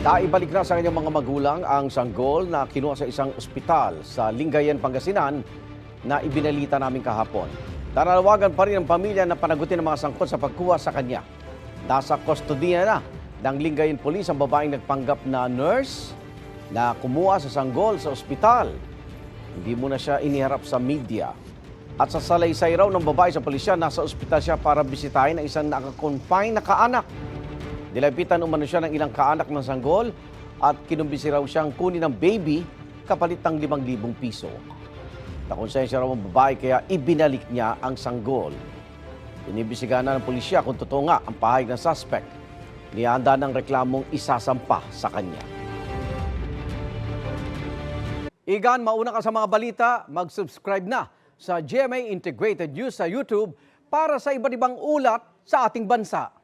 Naibalik na sa kanyang mga magulang ang sanggol na kinuha sa isang ospital sa Lingayen, Pangasinan na ibinalita namin kahapon. Nananawagan pa rin ang pamilya na panagutin ang mga sangkot sa pagkuha sa kanya. Nasa kustodiya na ng Lingayen Police ang babaeng nagpanggap na nurse na kumuha sa sanggol sa ospital. Hindi muna siya iniharap sa media. At sa salaysay raw ng babae sa pulisya, nasa ospital siya para bisitahin ang isang nakakonfine na kaanak. Nilapitan umano siya ng ilang kaanak ng sanggol at kinumbisi raw siyang kunin ng baby kapalit ng 5,000 piso. Nakonsensya raw ang babae kaya ibinalik niya ang sanggol. Inibisigan na ng pulisya kung totoo nga ang pahayag ng suspect. Nihanda ng reklamong isasampa sa kanya. Igan, mauna ka sa mga balita, mag-subscribe na sa GMA Integrated News sa YouTube para sa iba't ibang ulat sa ating bansa.